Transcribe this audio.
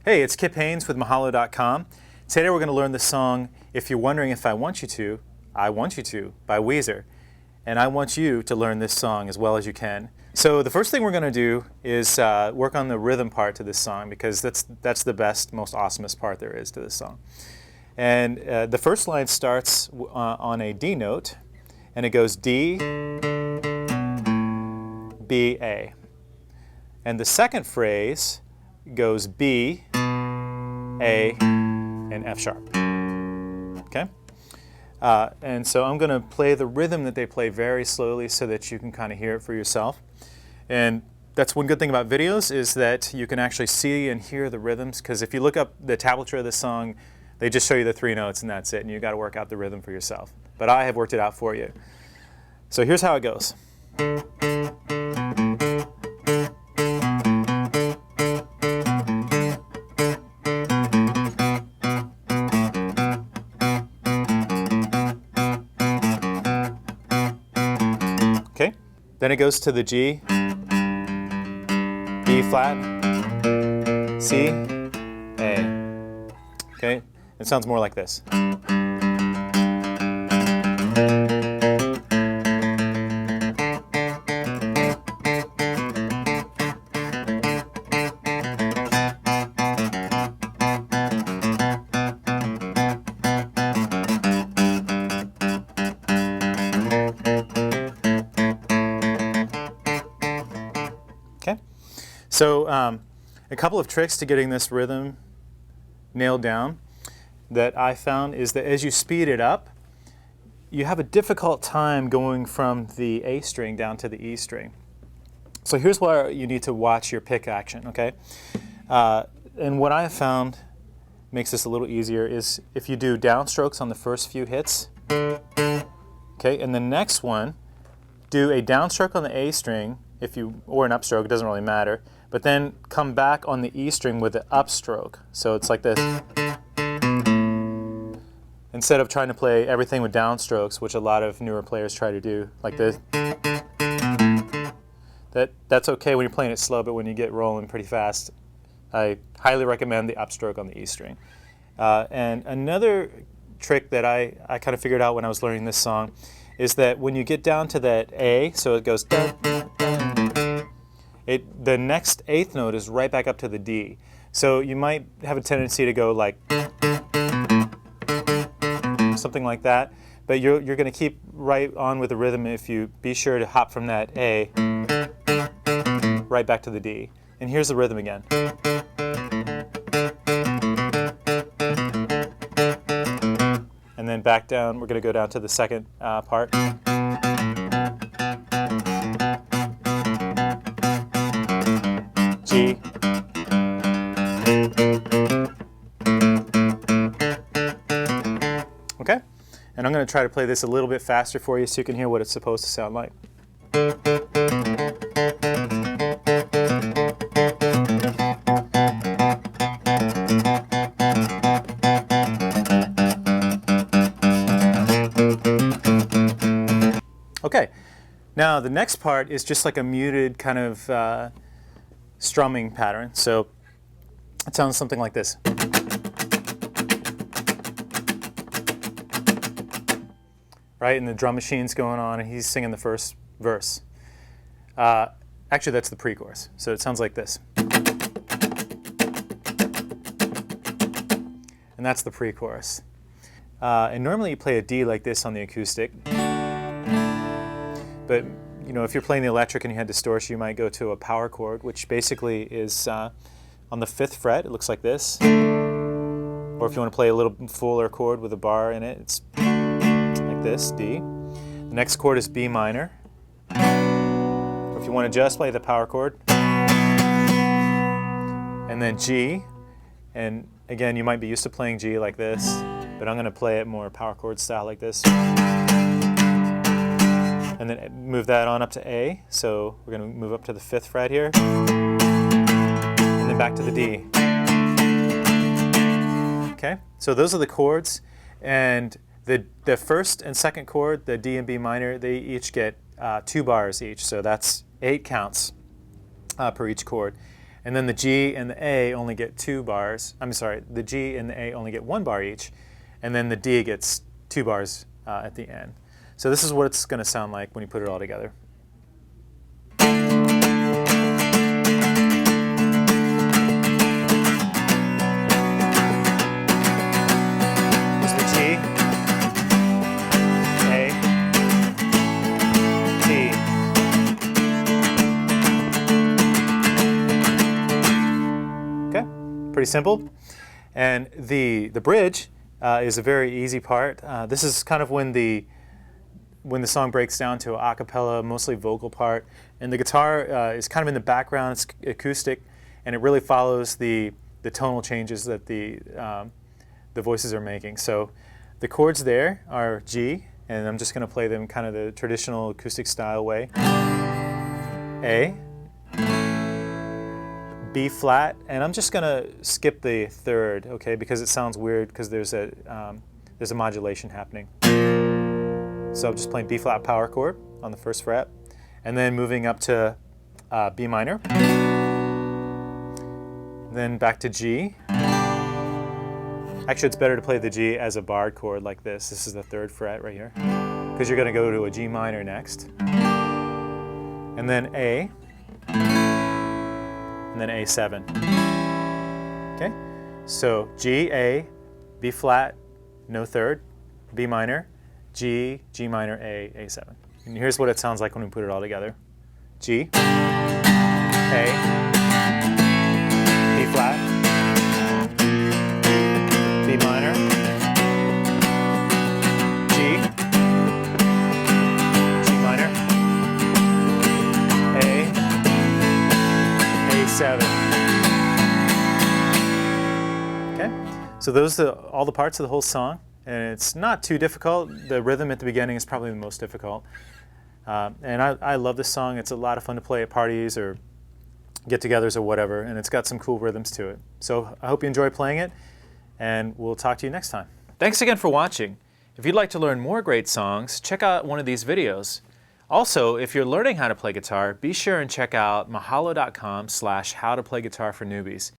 Hey, it's Kip Haynes with Mahalo.com. Today we're going to learn the song If You're Wondering If I Want You To, I Want You To by Weezer. And I want you to learn this song as well as you can. So the first thing we're going to do is work on the rhythm part to this song because that's the best, most awesomest part there is to this song. And the first line starts on a D note, and it goes D, B, A. And the second phrase goes B, A, and F sharp. Okay? And so I'm going to play the rhythm that they play very slowly so that you can kind of hear it for yourself. And that's one good thing about videos is that you can actually see and hear the rhythms, because if you look up the tablature of the song, they just show you the three notes and that's it, and you've got to work out the rhythm for yourself. But I have worked it out for you. So here's how it goes. Okay, then it goes to the G, B flat, C, A. Okay, it sounds more like this. Okay, so a couple of tricks to getting this rhythm nailed down that I found is that as you speed it up, you have a difficult time going from the A string down to the E string. So here's where you need to watch your pick action, okay? And what I have found makes this a little easier is if you do downstrokes on the first few hits, okay, and the next one, do a downstroke on the A string, or an upstroke, it doesn't really matter, but then come back on the E string with an upstroke. So it's like this. Instead of trying to play everything with downstrokes, which a lot of newer players try to do, like this. That's okay when you're playing it slow, but when you get rolling pretty fast, I highly recommend the upstroke on the E string. And another trick that I kind of figured out when I was learning this song is that when you get down to that A, so it goes dun, the next eighth note is right back up to the D. So you might have a tendency to go like something like that, but you're going to keep right on with the rhythm if you be sure to hop from that A right back to the D. And here's the rhythm again. And then back down, we're going to go down to the second part. G. Okay, and I'm going to try to play this a little bit faster for you so you can hear what it's supposed to sound like. Okay, now the next part is just like a muted kind of strumming pattern. So it sounds something like this. Right, and the drum machine's going on, and he's singing the first verse. Actually, that's the pre-chorus, so it sounds like this. And that's the pre-chorus. And normally you play a D like this on the acoustic. But you know, if you're playing the electric and you had distortion, you might go to a power chord, which basically is on the 5th fret. It looks like this. Or if you want to play a little fuller chord with a bar in it, it's like this, D. The next chord is B minor. Or if you want to just play the power chord. And then G. And again, you might be used to playing G like this, but I'm going to play it more power chord style like this. And then move that on up to A. So we're going to move up to the 5th fret here. And then back to the D. Okay, so those are the chords. And the first and second chord, the D and B minor, they each get 2 bars each. So that's 8 counts per each chord. And then the G and the A only get 2 bars. I'm sorry, the G and the A only get 1 bar each, and then the D gets 2 bars at the end. So this is what it's going to sound like when you put it all together. Here's the G, A, D. Okay, pretty simple. And the bridge is a very easy part. This is kind of when the song breaks down to a cappella, mostly vocal part, and the guitar is kind of in the background. It's acoustic, and it really follows the tonal changes that the voices are making. So the chords there are G, and I'm just going to play them kind of the traditional acoustic style way. A, B flat, and I'm just going to skip the third, okay, because it sounds weird because there's a modulation happening. So I'm just playing B flat power chord on the first fret, and then moving up to B minor, then back to G. Actually, it's better to play the G as a barred chord like this. This is the 3rd fret right here, because you're going to go to a G minor next, and then A, and then A7. Okay, so G, A, B flat, no third, B minor, G, G minor, A, A7. And here's what it sounds like when we put it all together. G, A, B flat, B minor, G, G minor, A, A7. Okay, so those are all the parts of the whole song. And it's not too difficult. The rhythm at the beginning is probably the most difficult. And I love this song. It's a lot of fun to play at parties or get-togethers or whatever, and it's got some cool rhythms to it. So I hope you enjoy playing it, and we'll talk to you next time. Thanks again for watching. If you'd like to learn more great songs, check out one of these videos. Also, if you're learning how to play guitar, be sure and check out mahalo.com/howtoplayguitar for newbies.